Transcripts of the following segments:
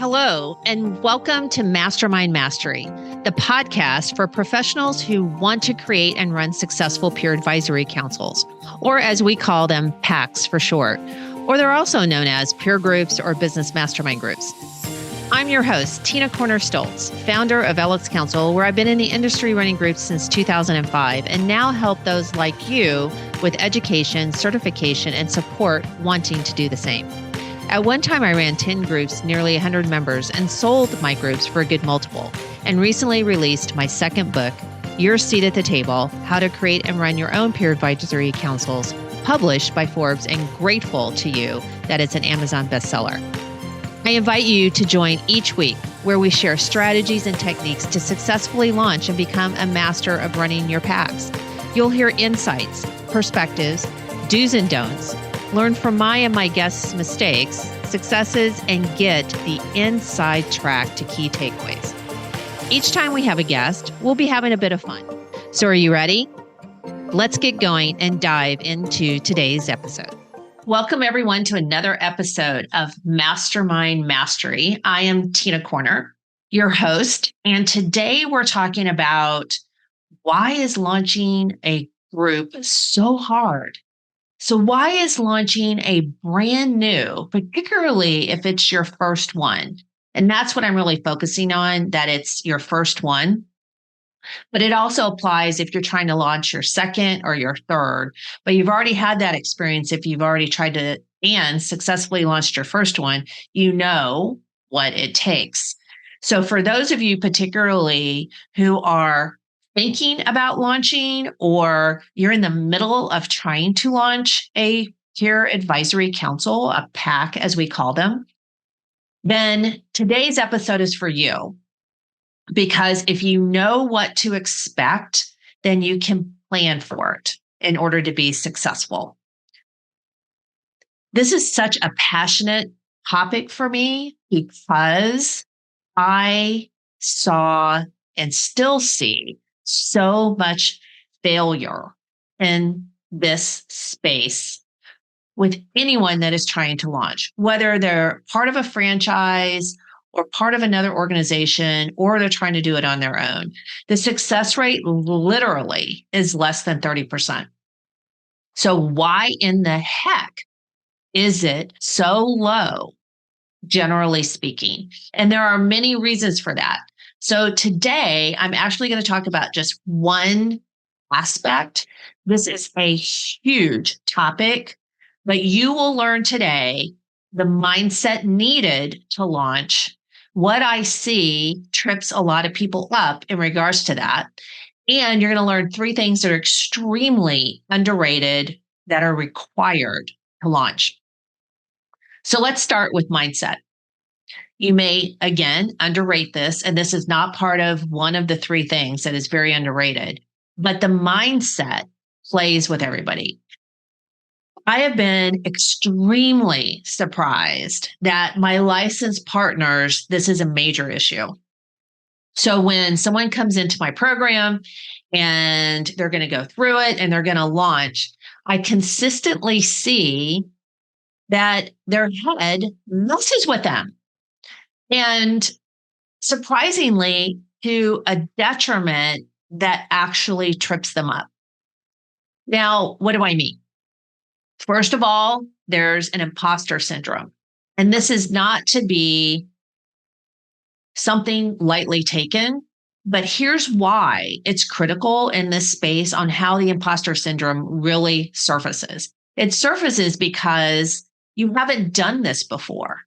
Hello, and welcome to Mastermind Mastery, the podcast for professionals who want to create and run successful peer advisory councils, or as we call them, PACs for short, or they're also known as peer groups or business mastermind groups. I'm your host, Corner Stolz, founder of LX Council, where I've been in the industry running groups since 2005 and now help those like you with education, certification, and support wanting to do the same. At one time, I ran 10 groups, nearly 100 members, and sold my groups for a good multiple, and recently released my second book, Your Seat at the Table, How to Create and Run Your Own Peer Advisory Councils, published by Forbes, and grateful to you that it's an Amazon bestseller. I invite you to join each week where we share strategies and techniques to successfully launch and become a master of running your PACs. You'll hear insights, perspectives, do's and don'ts, learn from my and my guests' mistakes, successes, and get the inside track to key takeaways. Each time we have a guest, we'll be having a bit of fun. So are you ready? Let's get going and dive into today's episode. Welcome everyone to another episode of Mastermind Mastery. I am Tina Corner, your host, and today we're talking about why is launching a group so hard? So why is launching a brand new, particularly if it's your first one? And that's what I'm really focusing on, that it's your first one. But it also applies if you're trying to launch your second or your third, but you've already had that experience. If you've already tried to and successfully launched your first one, you know what it takes. So for those of you particularly who are thinking about launching, or you're in the middle of trying to launch a peer advisory council, a PAC as we call them, then today's episode is for you. Because if you know what to expect, then you can plan for it in order to be successful. This is such a passionate topic for me because I saw and still see so much failure in this space with anyone that is trying to launch, whether they're part of a franchise or part of another organization, or they're trying to do it on their own. The success rate literally is less than 30%. So why in the heck is it so low, generally speaking? And there are many reasons for that. So today, I'm actually going to talk about just one aspect. This is a huge topic, but you will learn today the mindset needed to launch. What I see trips a lot of people up in regards to that. And you're going to learn three things that are extremely underrated that are required to launch. So let's start with mindset. You may, again, underrate this, and this is not part of one of the three things that is very underrated, but the mindset plays with everybody. I have been extremely surprised that my licensed partners, this is a major issue. So when someone comes into my program and they're going to go through it and they're going to launch, I consistently see that their head messes with them. And surprisingly, to a detriment that actually trips them up. Now, what do I mean? First of all, there's an imposter syndrome. And this is not to be something lightly taken, but here's why it's critical in this space on how the imposter syndrome really surfaces. It surfaces because you haven't done this before.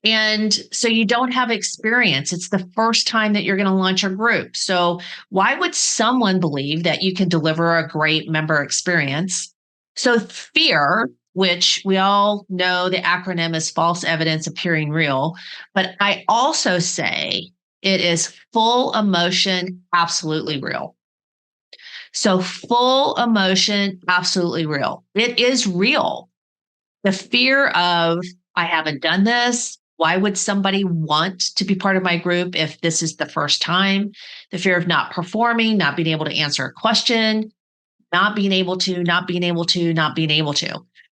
And so you don't have experience. It's the first time that you're going to launch a group. So why would someone believe that you can deliver a great member experience? So fear, which we all know the acronym is false evidence appearing real, but I also say it is full emotion, absolutely real. So full emotion, absolutely real. It is real. The fear of, I haven't done this. Why would somebody want to be part of my group if this is the first time? The fear of not performing, not being able to answer a question, not being able to.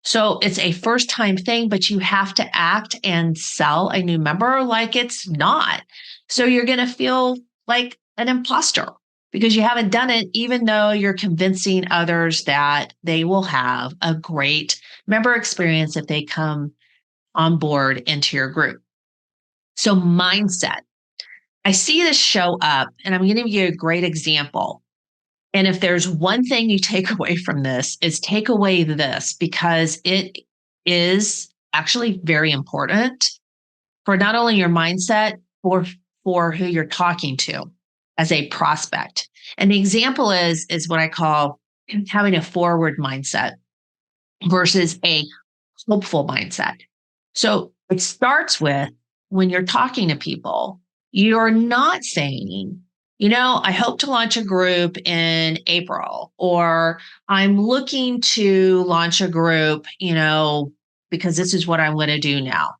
So it's a first time thing, but you have to act and sell a new member like it's not. So you're going to feel like an imposter because you haven't done it, even though you're convincing others that they will have a great member experience if they come on board into your group. So mindset. I see this show up, and I'm going to give you a great example. And if there's one thing you take away from this, is take away this, because it is actually very important for not only your mindset, for who you're talking to as a prospect. And the example is what I call having a forward mindset versus a hopeful mindset. So it starts with, when you're talking to people, you're not saying, I hope to launch a group in April, or I'm looking to launch a group, because this is what I'm going to do now.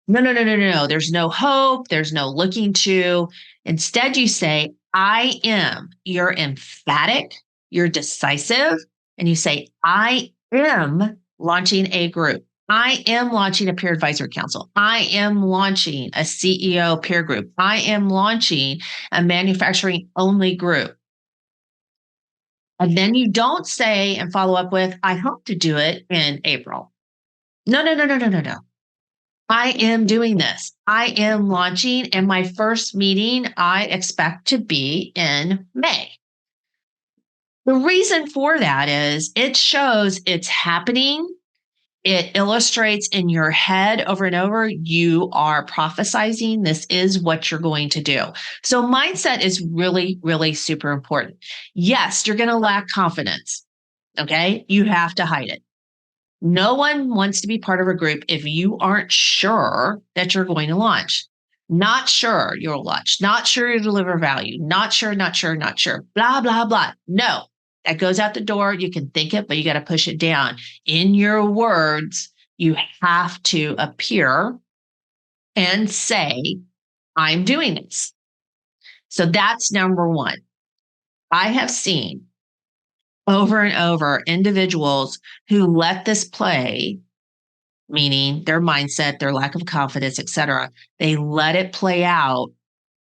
No, no, no, no, no, no. There's no hope. There's no looking to. Instead, you say, I am. You're emphatic. You're decisive. And you say, I am launching a group. I am launching a peer advisory council. I am launching a CEO peer group. I am launching a manufacturing only group. And then you don't say and follow up with, I hope to do it in April. No, no, no, no, no, no, no. I am doing this. I am launching, and my first meeting I expect to be in May. The reason for that is it shows it's happening. It illustrates in your head over and over, you are prophesizing. This is what you're going to do. So mindset is really, really super important. Yes, you're going to lack confidence. Okay. You have to hide it. No one wants to be part of a group if you aren't sure that you're going to launch. Not sure you'll launch. Not sure you deliver value. Not sure, not sure, not sure. Blah, blah, blah. No, that goes out the door. You can think it, but you got to push it down. In your words, you have to appear and say, I'm doing this. So that's number one. I have seen over and over individuals who let this play, meaning their mindset, their lack of confidence, etc. They let it play out,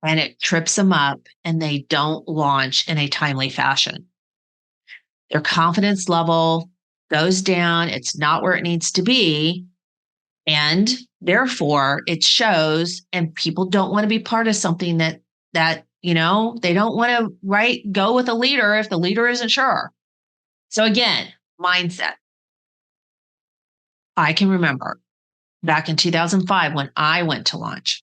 and it trips them up, and they don't launch in a timely fashion. Their confidence level goes down. It's not where it needs to be. And therefore it shows, and people don't want to be part of something that, they don't want to go with a leader if the leader isn't sure. So again, mindset. I can remember back in 2005 when I went to launch,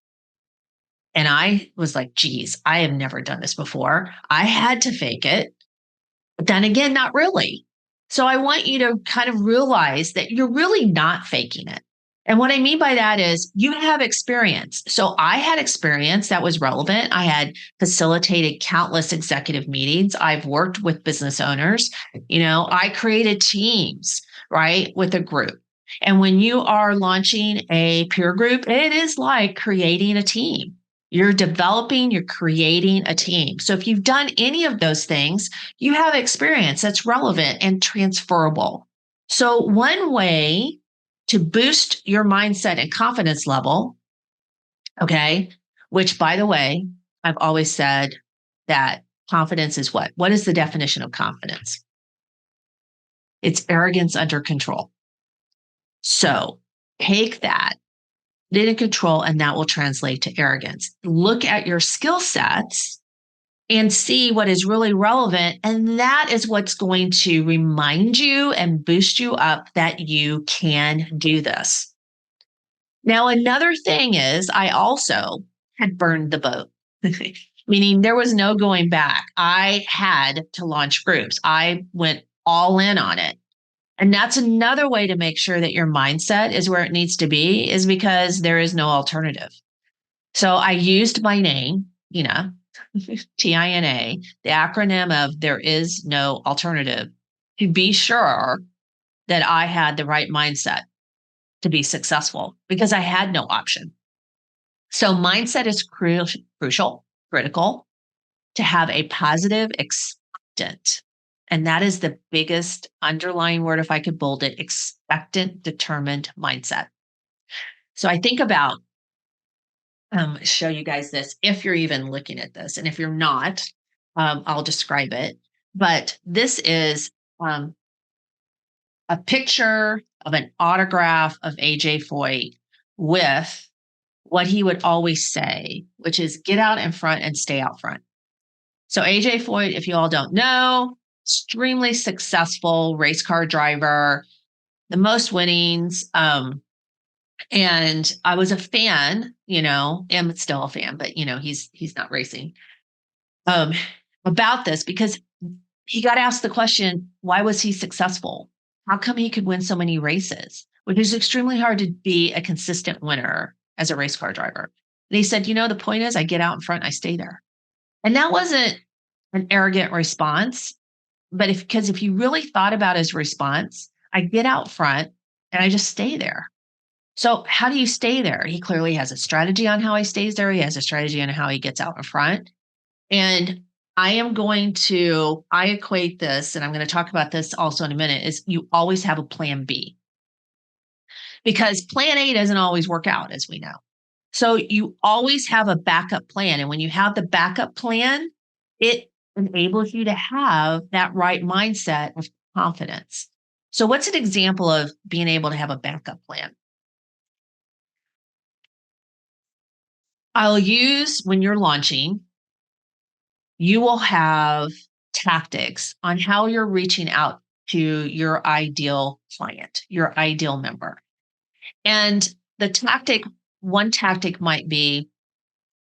and I was like, geez, I have never done this before. I had to fake it. But then again, not really. So I want you to kind of realize that you're really not faking it. And what I mean by that is you have experience. So I had experience that was relevant. I had facilitated countless executive meetings. I've worked with business owners. I created teams, right, with a group. And when you are launching a peer group, it is like creating a team. You're developing, you're creating a team. So if you've done any of those things, you have experience that's relevant and transferable. So one way to boost your mindset and confidence level, okay, which by the way, I've always said that confidence is what? What is the definition of confidence? It's arrogance under control. So take that, put it in control, and that will translate to arrogance. Look at your skill sets and see what is really relevant. And that is what's going to remind you and boost you up that you can do this. Now, another thing is I also had burned the boat, meaning there was no going back. I had to launch groups. I went all in on it. And that's another way to make sure that your mindset is where it needs to be, is because there is no alternative. So I used my name, TINA, the acronym of there is no alternative, to be sure that I had the right mindset to be successful, because I had no option. So mindset is crucial, critical to have a positive, expectant And that is the biggest underlying word, if I could bold it, expectant, determined mindset. So I think about, show you guys this if you're even looking at this. And if you're not, I'll describe it. But this is a picture of an autograph of AJ Foyt with what he would always say, which is get out in front and stay out front. So AJ Foyt, if you all don't know, extremely successful race car driver, the most winnings. And I was a fan, am still a fan, but he's not racing. About this because he got asked the question, why was he successful? How come he could win so many races? Which is extremely hard to be a consistent winner as a race car driver. And he said, the point is I get out in front, I stay there. And that wasn't an arrogant response, but because if you really thought about his response, I get out front and I just stay there. So how do you stay there? He clearly has a strategy on how he stays there. He has a strategy on how he gets out in front. And I equate this, and I'm going to talk about this also in a minute, is you always have a plan B. Because plan A doesn't always work out, as we know. So you always have a backup plan. And when you have the backup plan, it enables you to have that right mindset of confidence. So what's an example of being able to have a backup plan? I'll use when you're launching, you will have tactics on how you're reaching out to your ideal client, your ideal member. And one tactic might be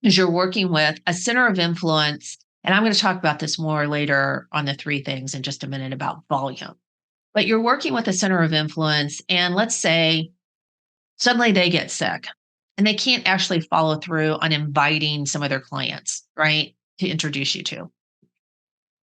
is you're working with a center of influence. And I'm going to talk about this more later on the 3 things in just a minute about volume. But you're working with a center of influence, and let's say suddenly they get sick and they can't actually follow through on inviting some of their clients, right, to introduce you to.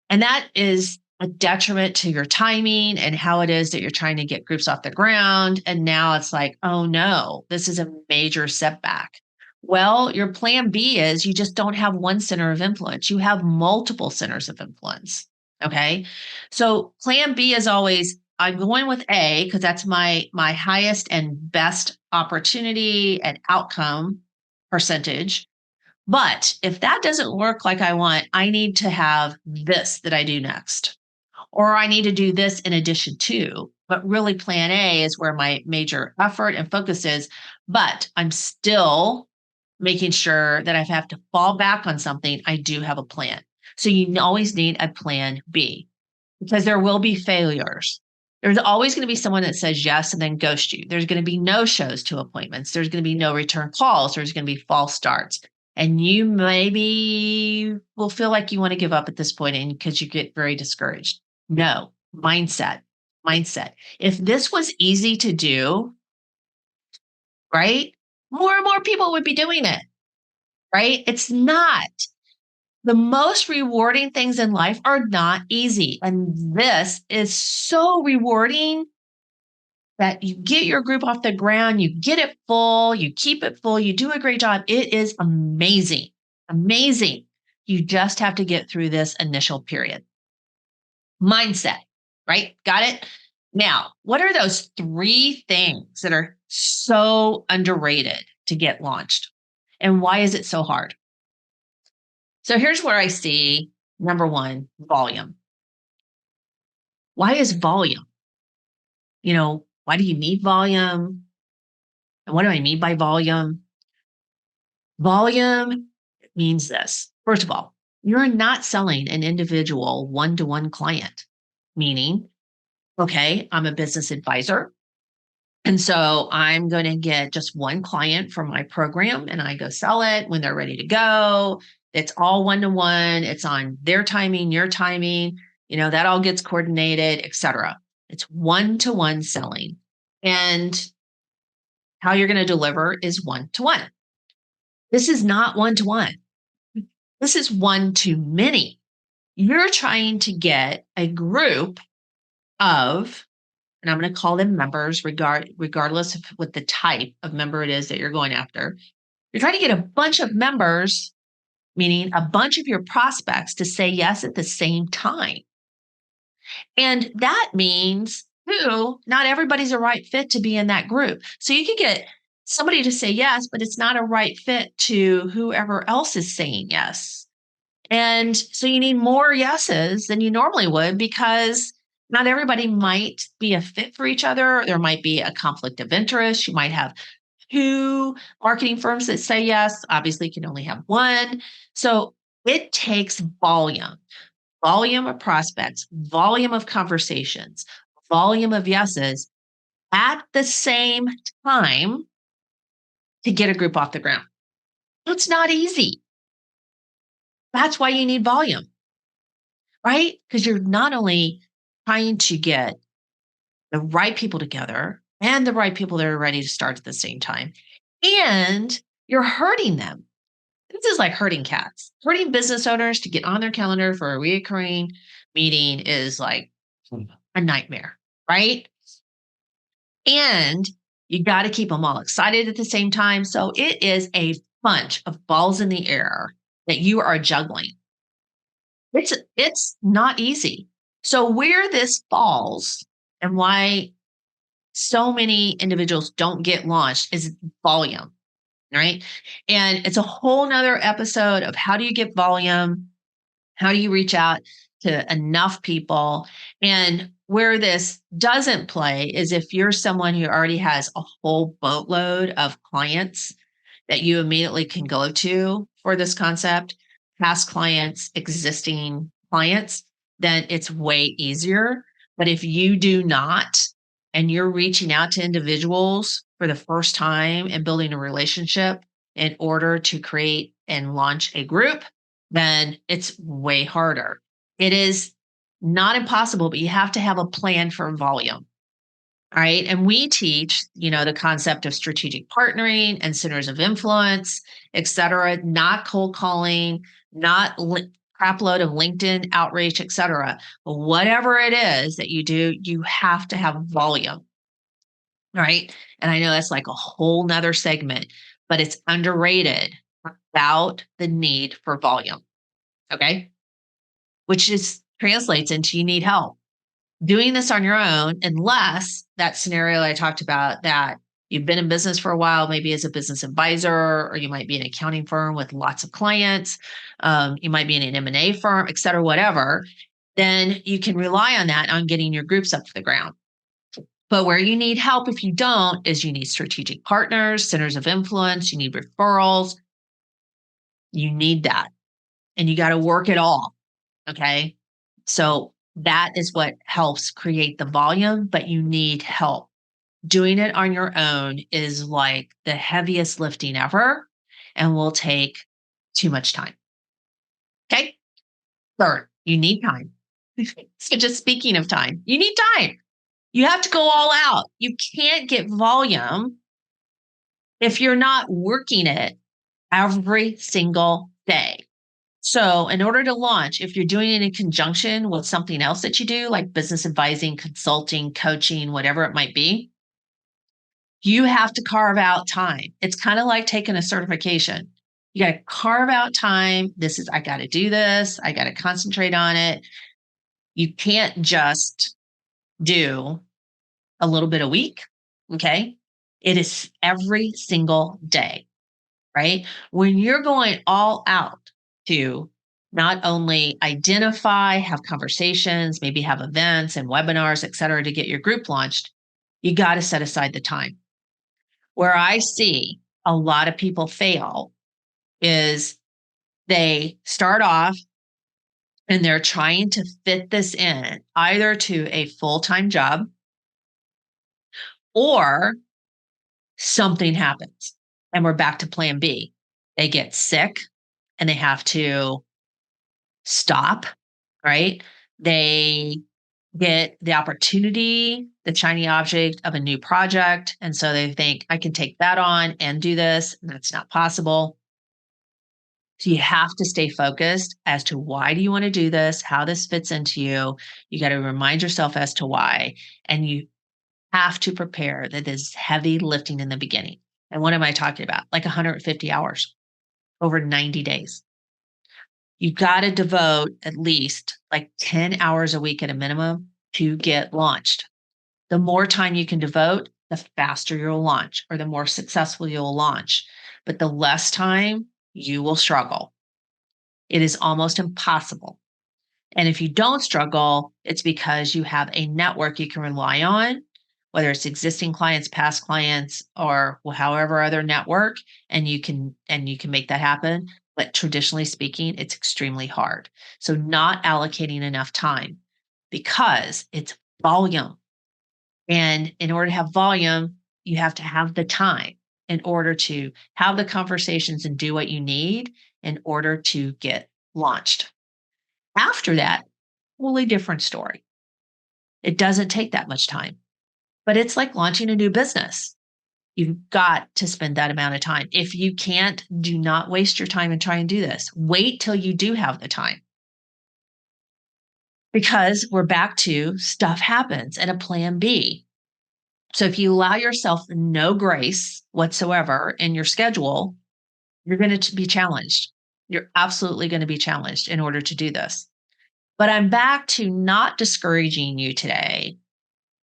And that is a detriment to your timing and how it is that you're trying to get groups off the ground. And now it's like, oh no, this is a major setback. Well, your plan B is you just don't have one center of influence. You have multiple centers of influence. Okay. So plan B is always, I'm going with A because that's my highest and best opportunity and outcome percentage. But if that doesn't work like I want, I need to have this that I do next, or I need to do this in addition to. But really, plan A is where my major effort and focus is. But I'm still making sure that if I have to fall back on something, I do have a plan. So you always need a plan B because there will be failures. There's always going to be someone that says yes and then ghosts you. There's going to be no shows to appointments. There's going to be no return calls. There's going to be false starts. And you maybe will feel like you want to give up at this point and because you get very discouraged. No, mindset. If this was easy to do, right? More and more people would be doing it, right? It's not. The most rewarding things in life are not easy. And this is so rewarding that you get your group off the ground, you get it full, you keep it full, you do a great job. It is amazing. Amazing. You just have to get through this initial period. Mindset, right? Got it? Now, what are those 3 things that are so underrated to get launched? And why is it so hard? So here's where I see number 1, volume. Why is volume? Why do you need volume? And what do I mean by volume? Volume means this. First of all, you're not selling an individual one-to-one client, meaning, okay, I'm a business advisor. And so I'm going to get just one client from my program and I go sell it when they're ready to go. It's all one-to-one. It's on their timing, your timing, that all gets coordinated, etc. It's one-to-one selling. And how you're going to deliver is one-to-one. This is not one-to-one. This is one-to-many. You're trying to get a group of, and I'm going to call them members regardless of what the type of member it is that you're going after. You're trying to get a bunch of members, meaning a bunch of your prospects, to say yes at the same time. And that means, too, not everybody's a right fit to be in that group. So you could get somebody to say yes, but it's not a right fit to whoever else is saying yes. And so you need more yeses than you normally would because not everybody might be a fit for each other. There might be a conflict of interest. You might have two marketing firms that say yes. Obviously, you can only have one. So it takes volume of prospects, volume of conversations, volume of yeses at the same time to get a group off the ground. It's not easy. That's why you need volume, right? Because you're not only trying to get the right people together and the right people that are ready to start at the same time, and you're hurting them. This is like herding cats. Herding business owners to get on their calendar for a recurring meeting is like a nightmare, right? And you got to keep them all excited at the same time. So it is a bunch of balls in the air that you are juggling. It's not easy. So where this falls and why so many individuals don't get launched is volume, right? And it's a whole nother episode of how do you get volume? How do you reach out to enough people? And where this doesn't play is if you're someone who already has a whole boatload of clients that you immediately can go to for this concept, past clients, existing clients, then it's way easier. But if you do not, and you're reaching out to individuals for the first time and building a relationship in order to create and launch a group, then it's way harder. It is not impossible, but you have to have a plan for volume. All right. And we teach, the concept of strategic partnering and centers of influence, et cetera, not cold calling, not crap load of LinkedIn outreach, et cetera. But whatever it is that you do, you have to have volume. All right. And I know that's like a whole nother segment, but it's underrated about the need for volume. Okay. Which is translates into you need help doing this on your own, unless that scenario I talked about that you've been in business for a while, maybe as a business advisor, or you might be an accounting firm with lots of clients. You might be in an M&A firm, et cetera, whatever. Then you can rely on that on getting your groups up to the ground. But where you need help, if you don't, is you need strategic partners, centers of influence, you need referrals. You need that. And you got to work it all. Okay. So that is what helps create the volume, but you need help. Doing it on your own is like the heaviest lifting ever and will take too much time. Okay. Third, you need time. So just speaking of time, you need time. You have to go all out. You can't get volume if you're not working it every single day. So, in order to launch, if you're doing it in conjunction with something else that you do, like business advising, consulting, coaching, whatever it might be, you have to carve out time. It's kind of like taking a certification. You got to carve out time. I got to do this. I got to concentrate on it. You can't just do a little bit a week. Okay. It is every single day, right? When you're going all out to not only identify, have conversations, maybe have events and webinars, et cetera, to get your group launched, you got to set aside the time. Where I see a lot of people fail is they start off and they're trying to fit this in either to a full-time job or something happens and we're back to plan B. They get sick and they have to stop, right? They get the opportunity, the shiny object of a new project. And so they think, I can take that on and do this. And that's not possible. So you have to stay focused as to why do you want to do this, how this fits into you. You got to remind yourself as to why. And you have to prepare that is heavy lifting in the beginning. And what am I talking about? Like 150 hours over 90 days. You've got to devote at least like 10 hours a week at a minimum to get launched. The more time you can devote, the faster you'll launch or the more successful you'll launch. But the less time, you will struggle. It is almost impossible. And if you don't struggle, it's because you have a network you can rely on, whether it's existing clients, past clients, or however other network, and you can make that happen. But traditionally speaking, it's extremely hard. So not allocating enough time because it's volume. And in order to have volume, you have to have the time in order to have the conversations and do what you need in order to get launched. After that, totally different story. It doesn't take that much time, but it's like launching a new business. You've got to spend that amount of time. If you can't, do not waste your time and try and do this. Wait till you do have the time. Because we're back to stuff happens and a plan B. So if you allow yourself no grace whatsoever in your schedule, you're going to be challenged. You're absolutely going to be challenged in order to do this. But I'm back to not discouraging you today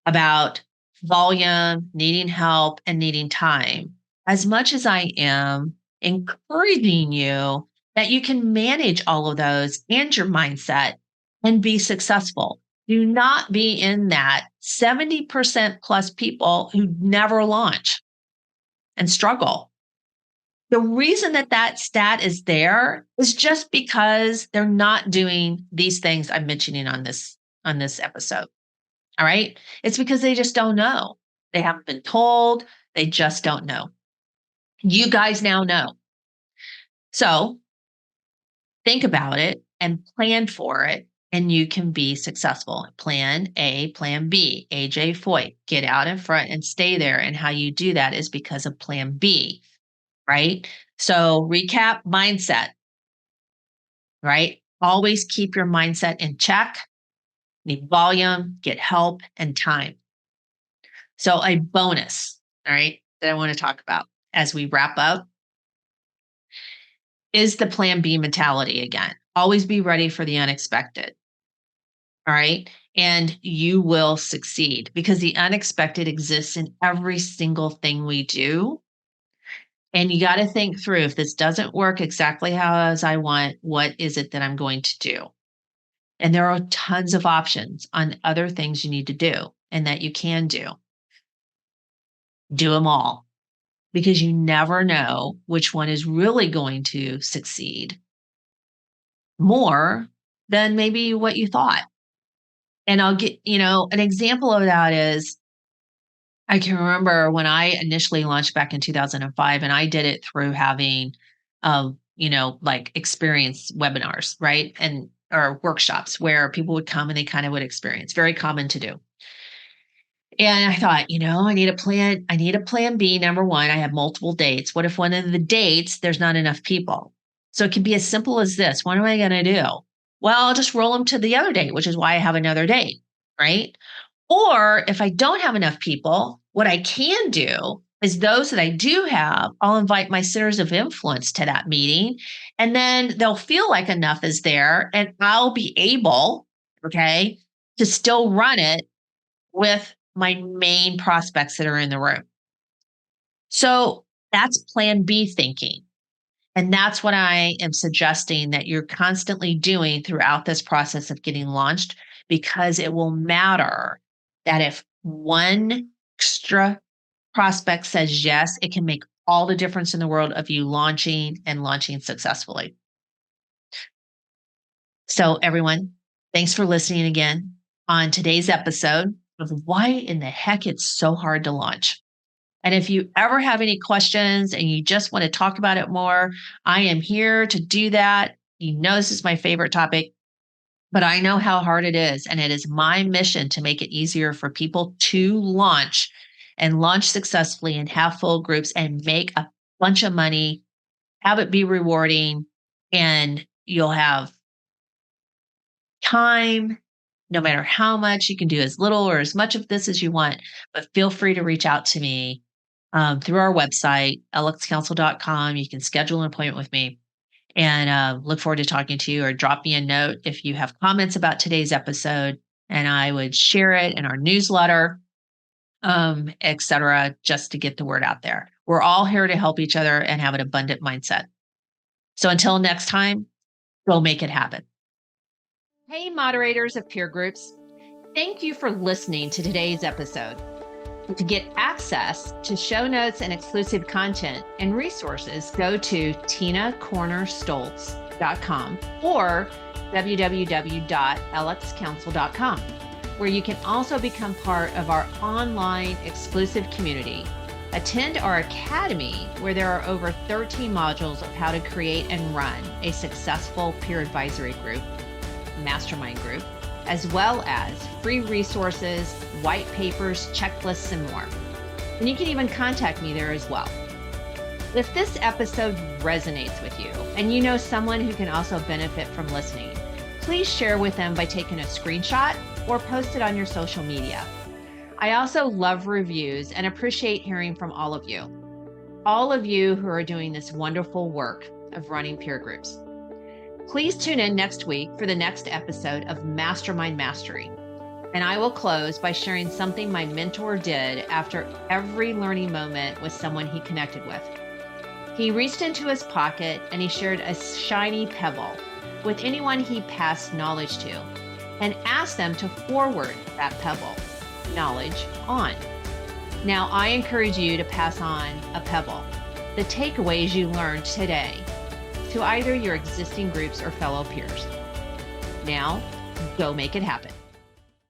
about volume, needing help, and needing time, as much as I am encouraging you that you can manage all of those and your mindset and be successful. Do not be in that 70% plus people who never launch and struggle. The reason that that stat is there is just because they're not doing these things I'm mentioning on this episode. All right? It's because they just don't know. They haven't been told, they just don't know. You guys now know. So, think about it and plan for it and you can be successful. Plan A, plan B. AJ Foyt, get out in front and stay there. And how you do that is because of plan B, right? So, recap mindset, right? Always keep your mindset in check. Need volume, get help, and time. So, a bonus, all right, that I want to talk about as we wrap up is the plan B mentality again. Always be ready for the unexpected. All right. And you will succeed because the unexpected exists in every single thing we do. And you got to think through if this doesn't work exactly how as I want, what is it that I'm going to do? And there are tons of options on other things you need to do and that you can do. Do them all because you never know which one is really going to succeed more than maybe what you thought. And I'll get, an example of that is I can remember when I initially launched back in 2005, and I did it through having, like experience webinars, right? And or workshops where people would come and they kind of would experience. Very common to do. And I thought, I need a plan. I need a plan B. Number one, I have multiple dates. What if one of the dates there's not enough people? So it can be as simple as this. What am I going to do? Well, I'll just roll them to the other date, which is why I have another date, right? Or if I don't have enough people, what I can do is those that I do have, I'll invite my centers of influence to that meeting. And then they'll feel like enough is there and I'll be able, okay, to still run it with my main prospects that are in the room. So that's plan B thinking. And that's what I am suggesting that you're constantly doing throughout this process of getting launched, because it will matter that if one extra prospect says yes, it can make all the difference in the world of you launching and launching successfully. So, everyone, thanks for listening again on today's episode of why in the heck it's so hard to launch. And if you ever have any questions and you just want to talk about it more, I am here to do that. You know, this is my favorite topic, but I know how hard it is. And it is my mission to make it easier for people to launch and launch successfully and have full groups and make a bunch of money, have it be rewarding, and you'll have time. No matter how much, you can do as little or as much of this as you want, but feel free to reach out to me through our website, lxcouncil.com. You can schedule an appointment with me. And look forward to talking to you, or drop me a note if you have comments about today's episode, and I would share it in our newsletter, etc., just to get the word out there. We're all here to help each other and have an abundant mindset. So until next time, go make it happen. Hey, moderators of peer groups. Thank you for listening to today's episode. To get access to show notes and exclusive content and resources, go to tinacornerstolz.com or www.lxcouncil.com, where you can also become part of our online exclusive community. Attend our academy, where there are over 13 modules of how to create and run a successful peer advisory group, mastermind group, as well as free resources, white papers, checklists, and more. And you can even contact me there as well. If this episode resonates with you and you know someone who can also benefit from listening, please share with them by taking a screenshot or post it on your social media. I also love reviews and appreciate hearing from all of you who are doing this wonderful work of running peer groups. Please tune in next week for the next episode of Mastermind Mastery. And I will close by sharing something my mentor did after every learning moment with someone he connected with. He reached into his pocket and he shared a shiny pebble with anyone he passed knowledge to and asked them to forward that pebble, knowledge, on. Now, I encourage you to pass on a pebble, the takeaways you learned today, to either your existing groups or fellow peers. Now, go make it happen.